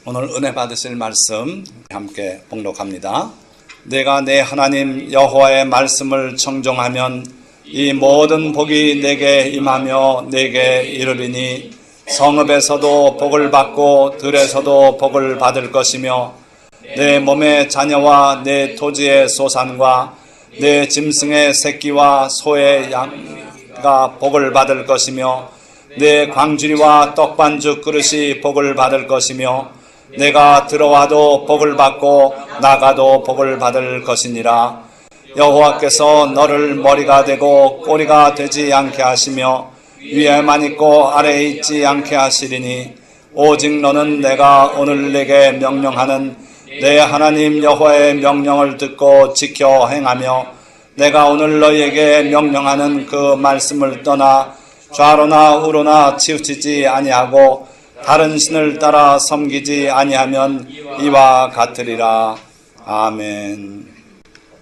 오늘 은혜 받으실 말씀 함께 봉독합니다. 내가 내 하나님 여호와의 말씀을 청종하면 이 모든 복이 내게 임하며 내게 이르리니 성읍에서도 복을 받고 들에서도 복을 받을 것이며 내 몸의 자녀와 내 토지의 소산과 내 짐승의 새끼와 소의 양가 복을 받을 것이며 내 광주리와 떡반죽 그릇이 복을 받을 것이며 내가 들어와도 복을 받고 나가도 복을 받을 것이니라. 여호와께서 너를 머리가 되고 꼬리가 되지 않게 하시며 위에만 있고 아래에 있지 않게 하시리니 오직 너는 내가 오늘 내게 명령하는 내 하나님 여호와의 명령을 듣고 지켜 행하며 내가 오늘 너희에게 명령하는 그 말씀을 떠나 좌로나 우로나 치우치지 아니하고 다른 신을 따라 섬기지 아니하면 이와 같으리라. 아멘.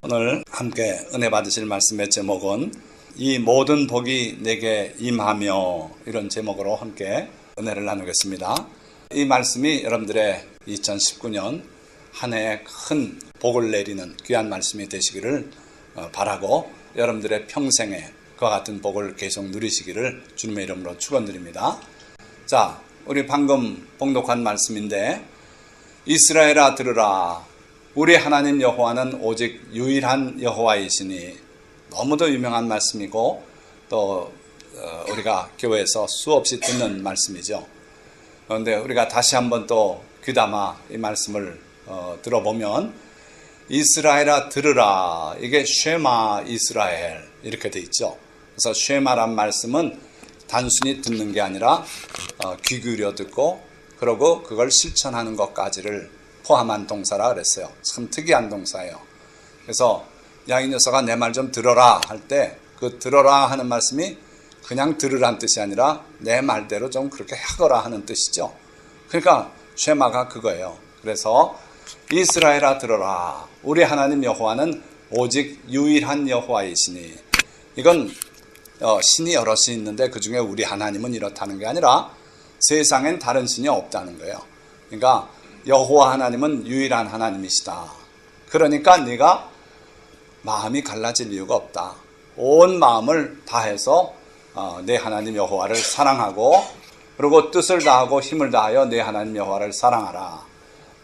오늘 함께 은혜 받으실 말씀의 제목은 이 모든 복이 내게 임하며, 이런 제목으로 함께 은혜를 나누겠습니다. 이 말씀이 여러분들의 2019년 한 해에 큰 복을 내리는 귀한 말씀이 되시기를 바라고 여러분들의 평생에 그와 같은 복을 계속 누리시기를 주님의 이름으로 축원드립니다. 자, 우리 방금 봉독한 말씀인데, 이스라엘아 들으라, 우리 하나님 여호와는 오직 유일한 여호와이시니, 너무도 유명한 말씀이고 또 우리가 교회에서 수없이 듣는 말씀이죠. 그런데 우리가 다시 한번 또 귀담아 이 말씀을 들어보면, 이스라엘아 들으라, 이게 쉐마 이스라엘 이렇게 돼 있죠. 그래서 쉐마란 말씀은 단순히 듣는 게 아니라 귀 기울여 듣고 그러고 그걸 실천하는 것까지를 포함한 동사라 그랬어요. 참 특이한 동사예요. 그래서 야, 이 녀석아 내 말 좀 들어라 할 때 그 들어라 하는 말씀이 그냥 들으란 뜻이 아니라 내 말대로 좀 그렇게 하거라 하는 뜻이죠. 그러니까 쉐마가 그거예요. 그래서 이스라엘아 들어라, 우리 하나님 여호와는 오직 유일한 여호와이시니, 이건 신이 여럿이 있는데 그 중에 우리 하나님은 이렇다는 게 아니라 세상엔 다른 신이 없다는 거예요. 그러니까 여호와 하나님은 유일한 하나님이시다. 그러니까 네가 마음이 갈라질 이유가 없다. 온 마음을 다해서 내 하나님 여호와를 사랑하고, 그리고 뜻을 다하고 힘을 다하여 내 하나님 여호와를 사랑하라.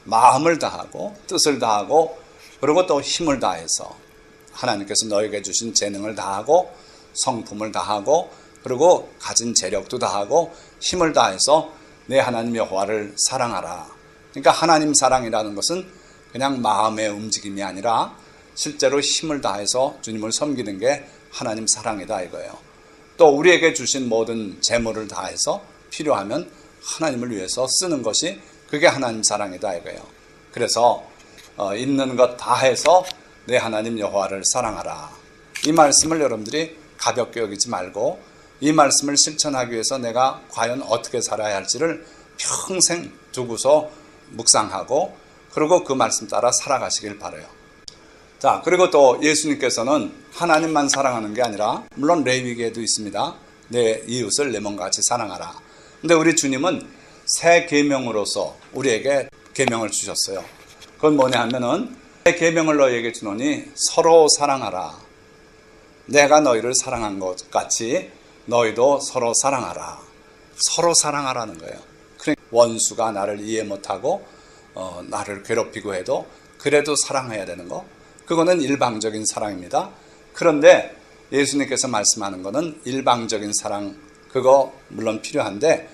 마음을 다하고 뜻을 다하고 그리고 또 힘을 다해서 하나님께서 너에게 주신 재능을 다하고 성품을 다하고 그리고 가진 재력도 다하고 힘을 다해서 내 하나님 여호와를 사랑하라. 그러니까 하나님 사랑이라는 것은 그냥 마음의 움직임이 아니라 실제로 힘을 다해서 주님을 섬기는 게 하나님 사랑이다 이거예요. 또 우리에게 주신 모든 재물을 다해서 필요하면 하나님을 위해서 쓰는 것이 그게 하나님 사랑이다 이거예요. 그래서 있는 것 다해서 내 하나님 여호와를 사랑하라. 이 말씀을 여러분들이 가볍게 여기지 말고 이 말씀을 실천하기 위해서 내가 과연 어떻게 살아야 할지를 평생 두고서 묵상하고 그리고 그 말씀 따라 살아가시길 바라요. 자, 그리고 또 예수님께서는 하나님만 사랑하는 게 아니라 물론 레위기에도 있습니다. 내 이웃을 내 몸같이 사랑하라. 근데 우리 주님은 새 계명으로서 우리에게 계명을 주셨어요. 그건 뭐냐 하면은 새 계명을 너희에게 주노니 서로 사랑하라. 내가 너희를 사랑한 것 같이 너희도 서로 사랑하라. 서로 사랑하라는 거예요. 그러니까 원수가 나를 이해 못하고 나를 괴롭히고 해도 그래도 사랑해야 되는 거, 그거는 일방적인 사랑입니다. 그런데 예수님께서 말씀하는 거는 일방적인 사랑, 그거 물론 필요한데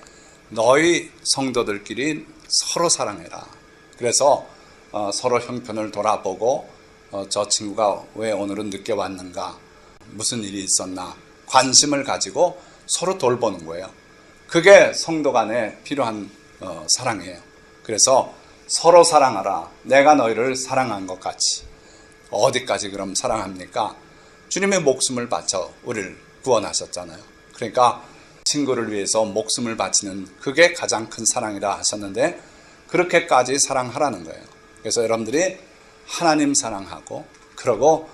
너희 성도들끼리 서로 사랑해라. 그래서 서로 형편을 돌아보고 저 친구가 왜 오늘은 늦게 왔는가, 무슨 일이 있었나 관심을 가지고 서로 돌보는 거예요. 그게 성도 간에 필요한 사랑이에요. 그래서 서로 사랑하라. 내가 너희를 사랑한 것 같이. 어디까지 그럼 사랑합니까? 주님의 목숨을 바쳐 우리를 구원하셨잖아요. 그러니까 친구를 위해서 목숨을 바치는 그게 가장 큰 사랑이라 하셨는데 그렇게까지 사랑하라는 거예요. 그래서 여러분들이 하나님 사랑하고 그러고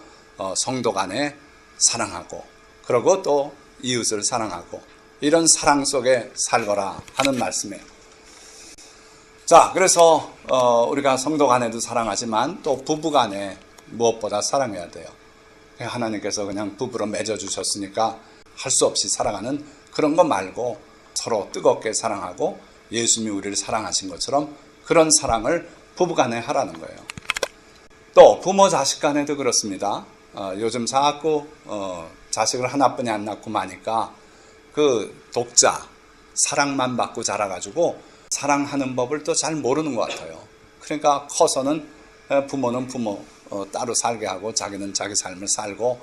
성도 간에 사랑하고 그러고 또 이웃을 사랑하고 이런 사랑 속에 살거라 하는 말씀이에요. 자, 그래서 우리가 성도 간에도 사랑하지만 또 부부 간에 무엇보다 사랑해야 돼요. 하나님께서 그냥 부부로 맺어주셨으니까 할 수 없이 사랑하는 그런 거 말고 서로 뜨겁게 사랑하고 예수님이 우리를 사랑하신 것처럼 그런 사랑을 부부 간에 하라는 거예요. 또 부모 자식 간에도 그렇습니다. 요즘 자꾸 자식을 하나뿐이 안 낳고 마니까 그 독자, 사랑만 받고 자라가지고 사랑하는 법을 또 잘 모르는 것 같아요. 그러니까 커서는 부모는 부모 따로 살게 하고 자기는 자기 삶을 살고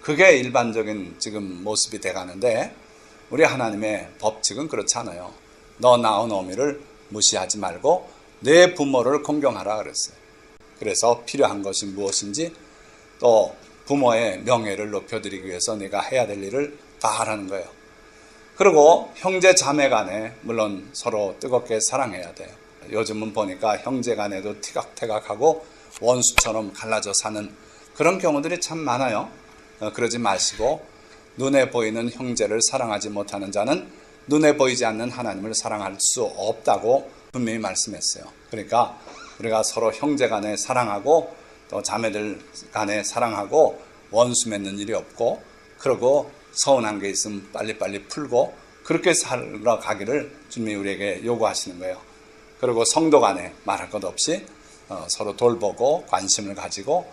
그게 일반적인 지금 모습이 돼가는데 우리 하나님의 법칙은 그렇지 않아요. 너 낳은 어미를 무시하지 말고 내 부모를 공경하라 그랬어요. 그래서 필요한 것이 무엇인지 또 부모의 명예를 높여드리기 위해서 내가 해야 될 일을 다 하라는 거예요. 그리고 형제 자매 간에 물론 서로 뜨겁게 사랑해야 돼요. 요즘은 보니까 형제 간에도 티격태격하고 원수처럼 갈라져 사는 그런 경우들이 참 많아요. 그러지 마시고 눈에 보이는 형제를 사랑하지 못하는 자는 눈에 보이지 않는 하나님을 사랑할 수 없다고 분명히 말씀했어요. 그러니까 우리가 서로 형제 간에 사랑하고 또 자매들 간에 사랑하고 원수 맺는 일이 없고 그러고 서운한 게 있으면 빨리빨리 풀고 그렇게 살아가기를 주님이 우리에게 요구하시는 거예요. 그리고 성도 간에 말할 것 없이 서로 돌보고 관심을 가지고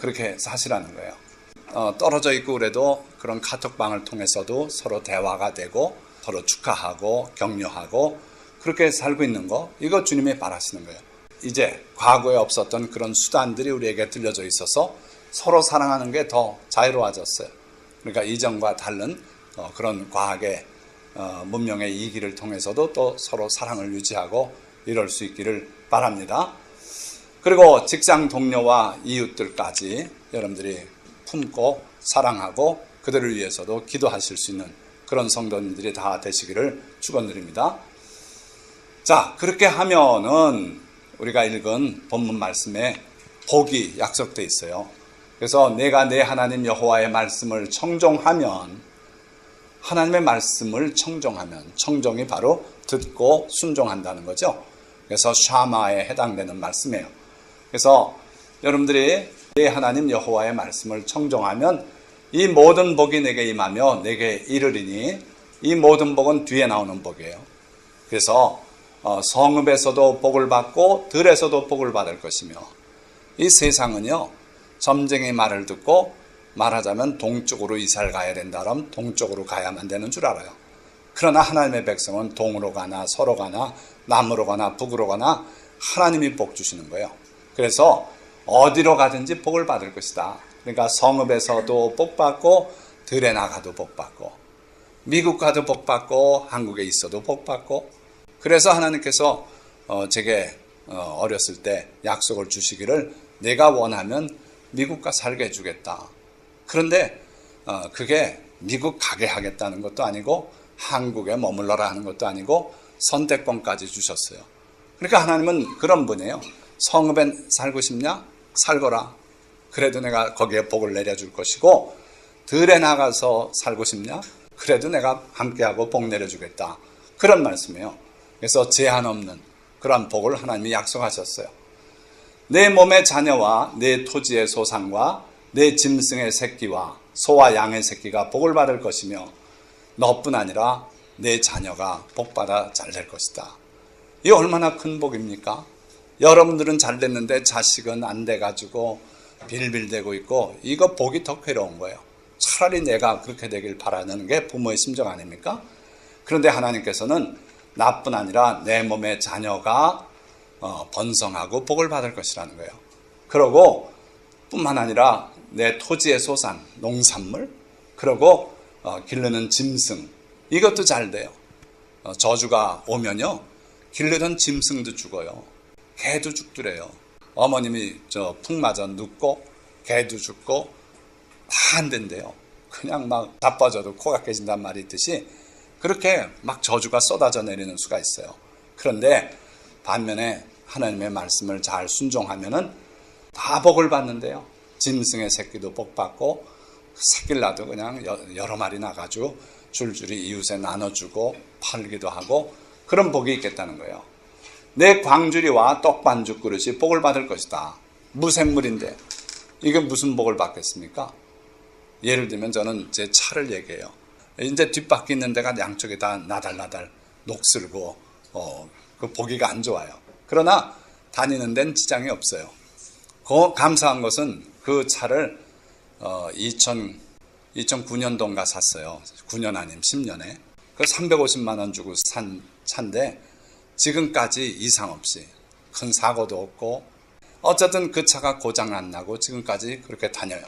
그렇게 사시라는 거예요. 떨어져 있고 그래도 그런 카톡방을 통해서도 서로 대화가 되고 서로 축하하고 격려하고 그렇게 살고 있는 거 이거 주님이 바라시는 거예요. 이제 과거에 없었던 그런 수단들이 우리에게 들려져 있어서 서로 사랑하는 게 더 자유로워졌어요. 그러니까 이전과 다른 그런 과학의 문명의 이기를 통해서도 또 서로 사랑을 유지하고 이럴 수 있기를 바랍니다. 그리고 직장 동료와 이웃들까지 여러분들이 품고 사랑하고 그들을 위해서도 기도하실 수 있는 그런 성도님들이 다 되시기를 축원드립니다. 자, 그렇게 하면은 우리가 읽은 본문 말씀에 복이 약속되어 있어요. 그래서 내가 내 하나님 여호와의 말씀을 청종하면 하나님의 말씀을 청종하면 청종이 바로 듣고 순종한다는 거죠. 그래서 샤마에 해당되는 말씀이에요. 그래서 여러분들이 내 하나님 여호와의 말씀을 청종하면 이 모든 복이 내게 임하며 내게 이르리니 이 모든 복은 뒤에 나오는 복이에요. 그래서 성읍에서도 복을 받고 들에서도 복을 받을 것이며 이 세상은요 점쟁이 말을 듣고 말하자면 동쪽으로 이사를 가야 된다 그러면 동쪽으로 가야만 되는 줄 알아요. 그러나 하나님의 백성은 동으로 가나 서로 가나 남으로 가나 북으로 가나 하나님이 복 주시는 거예요. 그래서 어디로 가든지 복을 받을 것이다. 그러니까 성읍에서도 복 받고 들에 나가도 복 받고 미국 가도 복 받고 한국에 있어도 복 받고 그래서 하나님께서 제게 어렸을 때 약속을 주시기를 내가 원하면 미국 가 살게 해주겠다. 그런데 그게 미국 가게 하겠다는 것도 아니고 한국에 머물러라 하는 것도 아니고 선택권까지 주셨어요. 그러니까 하나님은 그런 분이에요. 성읍에 살고 싶냐? 살거라. 그래도 내가 거기에 복을 내려줄 것이고 들에 나가서 살고 싶냐? 그래도 내가 함께하고 복 내려주겠다. 그런 말씀이에요. 그래서 제한 없는 그런 복을 하나님이 약속하셨어요. 내 몸의 자녀와 내 토지의 소산과 내 짐승의 새끼와 소와 양의 새끼가 복을 받을 것이며 너뿐 아니라 내 자녀가 복받아 잘 될 것이다. 이 얼마나 큰 복입니까? 여러분들은 잘 됐는데 자식은 안 돼가지고 빌빌대고 있고 이거 복이 더 괴로운 거예요. 차라리 내가 그렇게 되길 바라는 게 부모의 심정 아닙니까? 그런데 하나님께서는 나뿐 아니라 내 몸의 자녀가 번성하고 복을 받을 것이라는 거예요. 그러고 뿐만 아니라 내 토지의 소산, 농산물, 그리고 기르는 짐승 이것도 잘 돼요. 저주가 오면요 기르던 짐승도 죽어요. 개도 죽더래요. 어머님이 풍 맞아 눕고 개도 죽고 다 안 된대요. 그냥 막 자빠져도 코가 깨진단 말이 있듯이 그렇게 막 저주가 쏟아져 내리는 수가 있어요. 그런데 반면에 하나님의 말씀을 잘 순종하면은 다 복을 받는데요. 짐승의 새끼도 복 받고 새끼를 낳아도 그냥 여러 마리 나가지고 줄줄이 이웃에 나눠주고 팔기도 하고 그런 복이 있겠다는 거예요. 내 광주리와 떡반죽 그릇이 복을 받을 것이다. 무생물인데 이게 무슨 복을 받겠습니까? 예를 들면 저는 제 차를 얘기해요. 이제 뒷바퀴 있는 데가 양쪽에 다 나달나달 녹슬고 그 보기가 안 좋아요. 그러나 다니는 데는 지장이 없어요. 감사한 것은 그 차를 2009년도인가 샀어요. 9년 아님 10년에. 그 350만 원 주고 산 차인데 지금까지 이상 없이 큰 사고도 없고 어쨌든 그 차가 고장 안 나고 지금까지 그렇게 다녀요.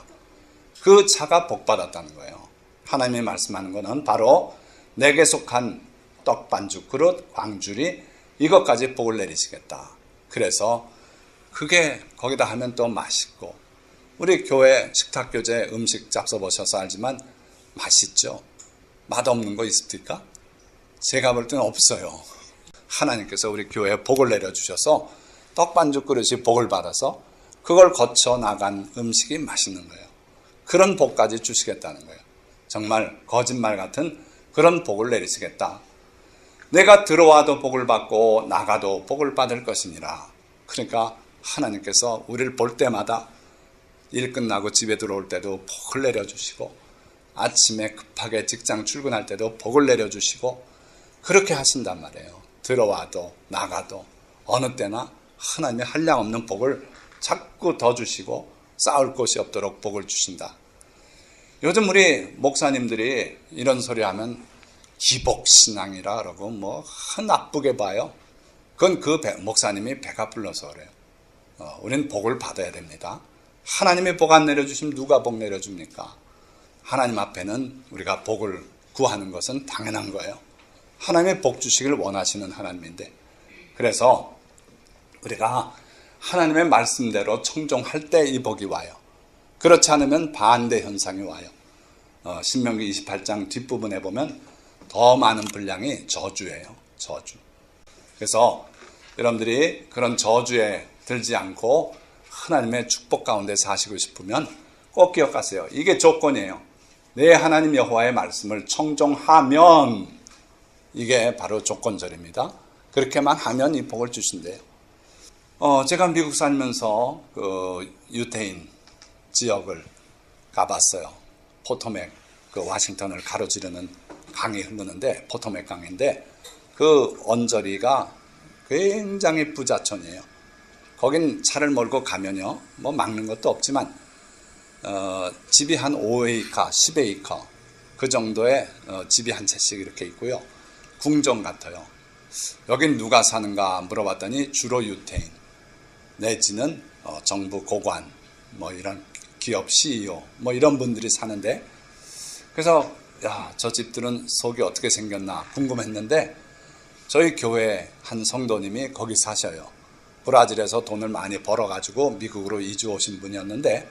그 차가 복 받았다는 거예요. 하나님이 말씀하는 것은 바로 내게 속한 떡반죽 그릇 광주리 이것까지 복을 내리시겠다. 그래서 그게 거기다 하면 또 맛있고 우리 교회 식탁교재 음식 잡숴보셔서 알지만 맛있죠. 맛없는 거 있습니까? 제가 볼 때는 없어요. 하나님께서 우리 교회에 복을 내려주셔서 떡반죽 그릇이 복을 받아서 그걸 거쳐 나간 음식이 맛있는 거예요. 그런 복까지 주시겠다는 거예요. 정말 거짓말 같은 그런 복을 내리시겠다. 내가 들어와도 복을 받고 나가도 복을 받을 것이니라. 그러니까 하나님께서 우리를 볼 때마다 일 끝나고 집에 들어올 때도 복을 내려주시고 아침에 급하게 직장 출근할 때도 복을 내려주시고 그렇게 하신단 말이에요. 들어와도 나가도 어느 때나 하나님의 한량없는 복을 자꾸 더 주시고 싸울 곳이 없도록 복을 주신다. 요즘 우리 목사님들이 이런 소리 하면 기복신앙이라 그러고 뭐 나쁘게 봐요. 그건 그 목사님이 배가 불러서 그래요. 우리는 복을 받아야 됩니다. 하나님이 복 안 내려주시면 누가 복 내려줍니까? 하나님 앞에는 우리가 복을 구하는 것은 당연한 거예요. 하나님의 복 주시길 원하시는 하나님인데 그래서 우리가 하나님의 말씀대로 청종할 때 이 복이 와요. 그렇지 않으면 반대 현상이 와요. 신명기 28장 뒷부분에 보면 더 많은 분량이 저주예요. 저주. 그래서 여러분들이 그런 저주에 들지 않고 하나님의 축복 가운데 사시고 싶으면 꼭 기억하세요. 이게 조건이에요. 내 하나님 여호와의 말씀을 청종하면 이게 바로 조건절입니다. 그렇게만 하면 이 복을 주신대요. 제가 미국 살면서 그 유태인 지역을 가봤어요. 포토맥, 그 워싱턴을 가로지르는 강이 흐르는데 포토맥 강인데 그 언저리가 굉장히 부자촌이에요. 거긴 차를 몰고 가면요, 뭐 막는 것도 없지만 집이 한 5에이커, 10에이커 그 정도의 집이 한 채씩 이렇게 있고요. 궁전 같아요. 여긴 누가 사는가 물어봤더니 주로 유태인 내지는 정부 고관 뭐 이런 기업 CEO 뭐 이런 분들이 사는데 그래서 저 집들은 속이 어떻게 생겼나 궁금했는데 저희 교회 한 성도님이 거기 사셔요. 브라질에서 돈을 많이 벌어가지고 미국으로 이주 오신 분이었는데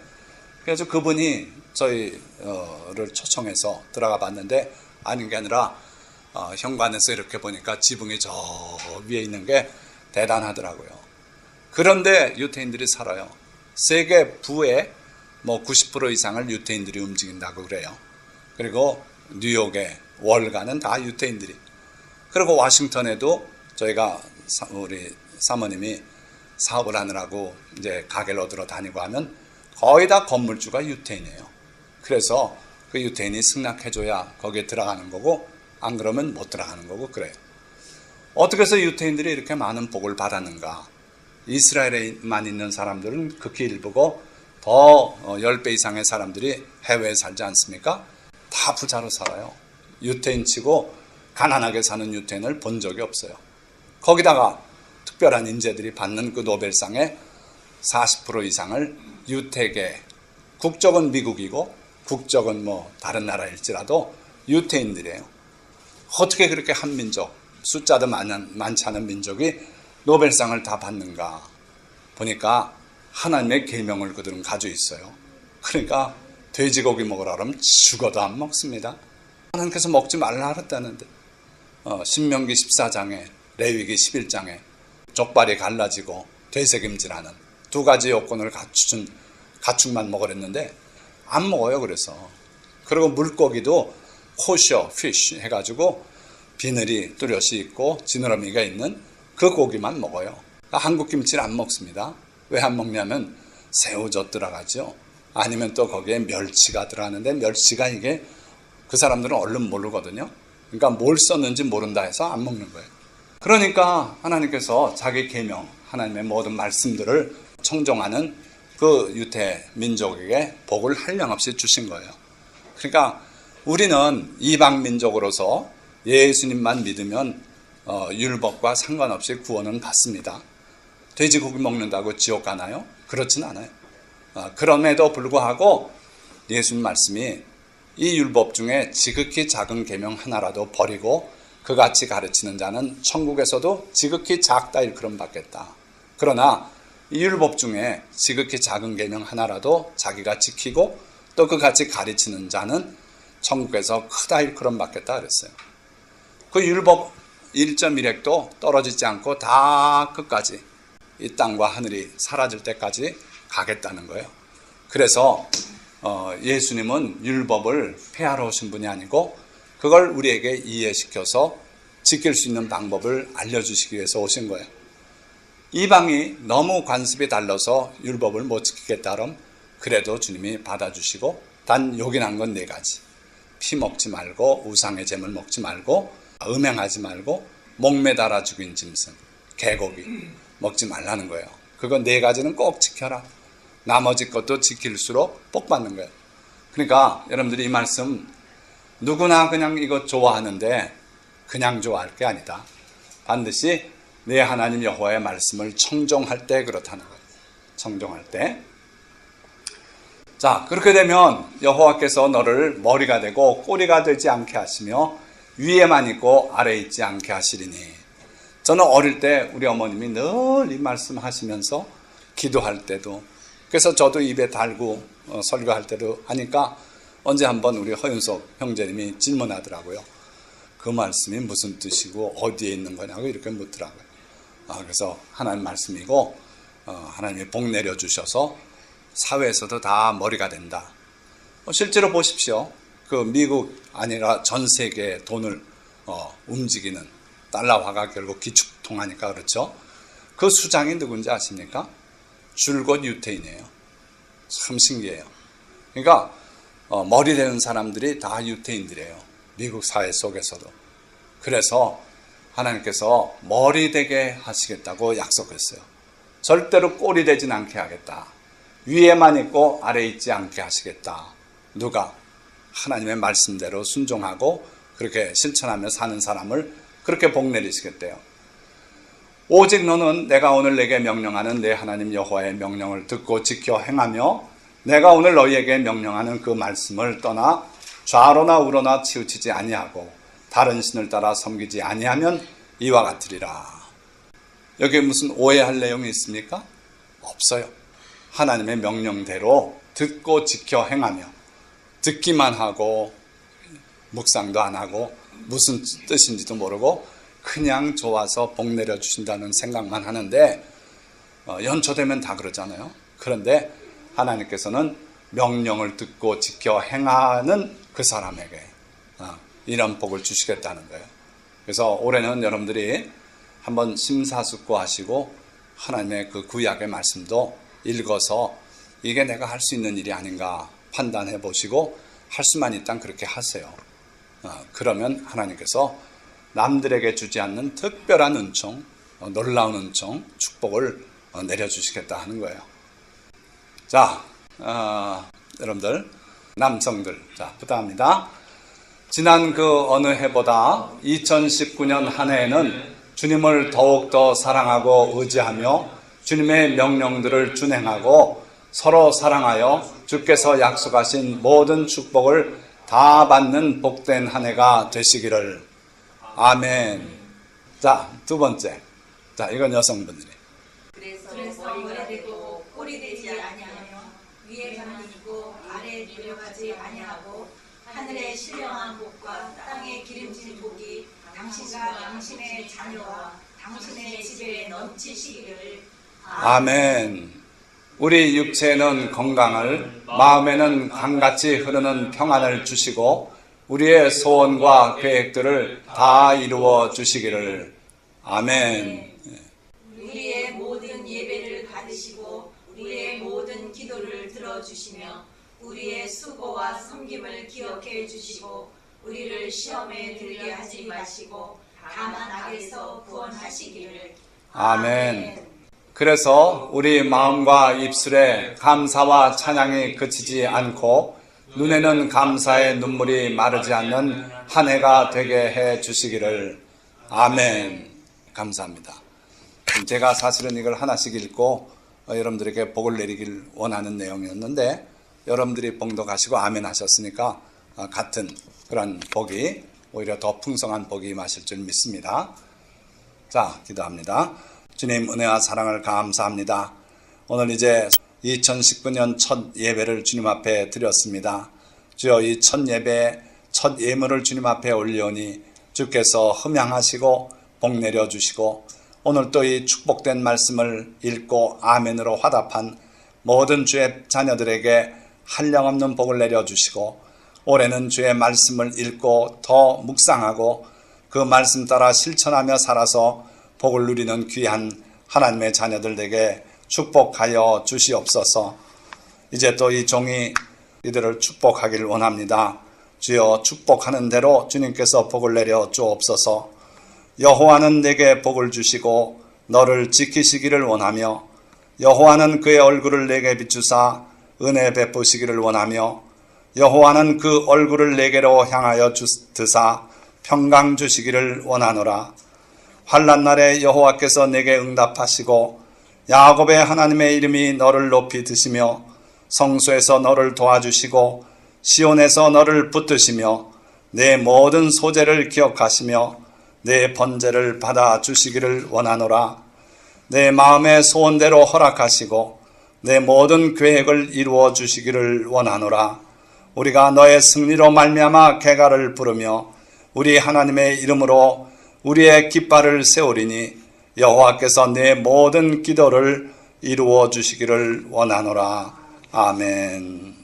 그래서 그분이 저희를 초청해서 들어가 봤는데 아닌 게 아니라 현관에서 이렇게 보니까 지붕이 저 위에 있는 게 대단하더라고요. 그런데 유태인들이 살아요. 세계 부의 뭐 90% 이상을 유태인들이 움직인다고 그래요. 그리고 뉴욕의 월가는 다 유태인들이. 그리고 워싱턴에도 저희가 우리 사모님이 사업을 하느라고 이제 가게를 얻으러 다니고 하면 거의 다 건물주가 유태인이에요. 그래서 그 유태인이 승낙해줘야 거기에 들어가는 거고 안 그러면 못 들어가는 거고 그래요. 어떻게 해서 유태인들이 이렇게 많은 복을 받았는가? 이스라엘에만 있는 사람들은 극히 일부고 더 10배 이상의 사람들이 해외에 살지 않습니까? 다 부자로 살아요. 유태인치고 가난하게 사는 유태인을 본 적이 없어요. 거기다가 특별한 인재들이 받는 그 노벨상의 40% 이상을 유태계, 국적은 미국이고 국적은 뭐 다른 나라일지라도 유태인들이에요. 어떻게 그렇게 한 민족, 숫자도 많지 않은 민족이 노벨상을 다 받는가 보니까 하나님의 계명을 그들은 가지고 있어요. 그러니까 돼지고기 먹으라 그러면 죽어도 안 먹습니다. 하나님께서 먹지 말라 하셨다는데 신명기 14장에 레위기 11장에 족발이 갈라지고 되새김질하는 두 가지 요건을 갖춘 가축만 먹으랬는데 안 먹어요. 그래서 그리고 물고기도 코셔, 피쉬 해가지고 비늘이 뚜렷이 있고 지느러미가 있는 그 고기만 먹어요. 한국 김치를 안 먹습니다. 왜 안 먹냐면 새우젓 들어가죠. 아니면 또 거기에 멸치가 들어가는데 멸치가 이게 그 사람들은 얼른 모르거든요. 그러니까 뭘 썼는지 모른다 해서 안 먹는 거예요. 그러니까 하나님께서 자기 계명, 하나님의 모든 말씀들을 청종하는 그 유대 민족에게 복을 한량없이 주신 거예요. 그러니까 우리는 이방 민족으로서 예수님만 믿으면 율법과 상관없이 구원은 받습니다. 돼지고기 먹는다고 지옥 가나요? 그렇진 않아요. 그럼에도 불구하고 예수님 말씀이 이 율법 중에 지극히 작은 계명 하나라도 버리고 그같이 가르치는 자는 천국에서도 지극히 작다 일컬음 받겠다. 그러나 이 율법 중에 지극히 작은 계명 하나라도 자기가 지키고 또 그같이 가르치는 자는 천국에서 크다 일컬음 받겠다 그랬어요. 그 율법 1.1획도 떨어지지 않고 다 끝까지 이 땅과 하늘이 사라질 때까지 가겠다는 거예요. 그래서 예수님은 율법을 폐하러 오신 분이 아니고 그걸 우리에게 이해시켜서 지킬 수 있는 방법을 알려주시기 위해서 오신 거예요. 이방이 너무 관습이 달라서 율법을 못 지키겠다 그럼 그래도 주님이 받아주시고 단 요긴한 건 4가지. 피 먹지 말고 우상의 제물 먹지 말고 음행하지 말고 목매달아 죽인 짐승, 개고기 먹지 말라는 거예요. 그거 4가지는 꼭 지켜라. 나머지 것도 지킬수록 복 받는 거예요. 그러니까 여러분들이 이 말씀 누구나 그냥 이거 좋아하는데 그냥 좋아할 게 아니다. 반드시 내 하나님 여호와의 말씀을 청종할 때 그렇다는 거예요. 청종할 때. 자, 그렇게 되면 여호와께서 너를 머리가 되고 꼬리가 되지 않게 하시며 위에만 있고 아래에 있지 않게 하시리니. 저는 어릴 때 우리 어머님이 늘 이 말씀 하시면서 기도할 때도 그래서 저도 입에 달고 설교할 때도 하니까 언제 한번 우리 허윤석 형제님이 질문하더라고요. 그 말씀이 무슨 뜻이고 어디에 있는 거냐고 이렇게 묻더라고요. 그래서 하나님 말씀이고 하나님이 복 내려주셔서 사회에서도 다 머리가 된다. 실제로 보십시오. 그 미국 아니라 전 세계의 돈을 움직이는 달러화가 결국 기축통화니까 그렇죠. 그 수장이 누군지 아십니까? 줄곧 유태인이에요. 참 신기해요. 그러니까 머리 되는 사람들이 다 유태인들이에요. 미국 사회 속에서도. 그래서 하나님께서 머리 되게 하시겠다고 약속했어요. 절대로 꼬리 되진 않게 하겠다. 위에만 있고 아래에 있지 않게 하시겠다. 누가? 하나님의 말씀대로 순종하고 그렇게 실천하며 사는 사람을 그렇게 복 내리시겠대요. 오직 너는 내가 오늘 내게 명령하는 내 하나님 여호와의 명령을 듣고 지켜 행하며 내가 오늘 너희에게 명령하는 그 말씀을 떠나 좌로나 우로나 치우치지 아니하고 다른 신을 따라 섬기지 아니하면 이와 같으리라. 여기에 무슨 오해할 내용이 있습니까? 없어요. 하나님의 명령대로 듣고 지켜 행하며 듣기만 하고 묵상도 안 하고 무슨 뜻인지도 모르고 그냥 좋아서 복 내려주신다는 생각만 하는데 연초되면 다 그러잖아요. 그런데 하나님께서는 명령을 듣고 지켜 행하는 그 사람에게 이런 복을 주시겠다는 거예요. 그래서 올해는 여러분들이 한번 심사숙고하시고 하나님의 그 구약의 말씀도 읽어서 이게 내가 할 수 있는 일이 아닌가 판단해 보시고 할 수만 있다면 그렇게 하세요. 그러면 하나님께서 남들에게 주지 않는 특별한 은총, 놀라운 은총, 축복을 내려주시겠다 하는 거예요. 자, 여러분들, 남성들, 자, 부탁합니다. 지난 그 어느 해보다 2019년 한 해에는 주님을 더욱더 사랑하고 의지하며 주님의 명령들을 준행하고 서로 사랑하여 주께서 약속하신 모든 축복을 다 받는 복된 한 해가 되시기를. 아멘. 자, 2번째. 자, 이건 여성분들이. 그래서 머리가 되고 꼬리 되지 아니하며 위에만 있고 아래에 내려가지 아니하고 하늘의 신령한 복과 땅의 기름진 복이 당신과 당신의 자녀와 당신의 집에 넘치시기를. 아멘. 우리 육체에는 건강을, 마음에는 강같이 흐르는 평안을 주시고 우리의 소원과 계획들을 다 이루어 주시기를. 아멘. 받으시고 우리의 모든 기도를 들어주시며 우리의 수고와 섬김을 기억해 주시고 우리를 시험에 들게 하지 마시고 다만 악에서 구원하시기를. 아멘. 그래서 우리 마음과 입술에 감사와 찬양이 그치지 않고 눈에는 감사의 눈물이 마르지 않는 한 해가 되게 해 주시기를. 아멘. 감사합니다. 제가 사실은 이걸 하나씩 읽고 여러분들에게 복을 내리길 원하는 내용이었는데 여러분들이 봉독하시고 아멘 하셨으니까 같은 그런 복이 오히려 더 풍성한 복이 임하실 줄 믿습니다. 자, 기도합니다. 주님 은혜와 사랑을 감사합니다. 오늘 이제 2019년 첫 예배를 주님 앞에 드렸습니다. 주여 이 첫 예배 첫 예물을 주님 앞에 올리오니 주께서 흠양하시고 복 내려주시고 오늘 또 이 축복된 말씀을 읽고 아멘으로 화답한 모든 주의 자녀들에게 한량없는 복을 내려주시고 올해는 주의 말씀을 읽고 더 묵상하고 그 말씀 따라 실천하며 살아서 복을 누리는 귀한 하나님의 자녀들에게 축복하여 주시옵소서. 이제 또 이 종이 이들을 축복하기를 원합니다. 주여 축복하는 대로 주님께서 복을 내려 주옵소서. 여호와는 내게 복을 주시고 너를 지키시기를 원하며 여호와는 그의 얼굴을 내게 비추사 은혜 베푸시기를 원하며 여호와는 그 얼굴을 내게로 향하여 드사 평강 주시기를 원하노라. 환난 날에 여호와께서 내게 응답하시고 야곱의 하나님의 이름이 너를 높이 드시며 성소에서 너를 도와주시고 시온에서 너를 붙드시며 내 모든 소재를 기억하시며 내 번제를 받아주시기를 원하노라. 내 마음의 소원대로 허락하시고 내 모든 계획을 이루어 주시기를 원하노라. 우리가 너의 승리로 말미암아 개가를 부르며 우리 하나님의 이름으로 우리의 깃발을 세우리니 여호와께서 내 모든 기도를 이루어 주시기를 원하노라. 아멘.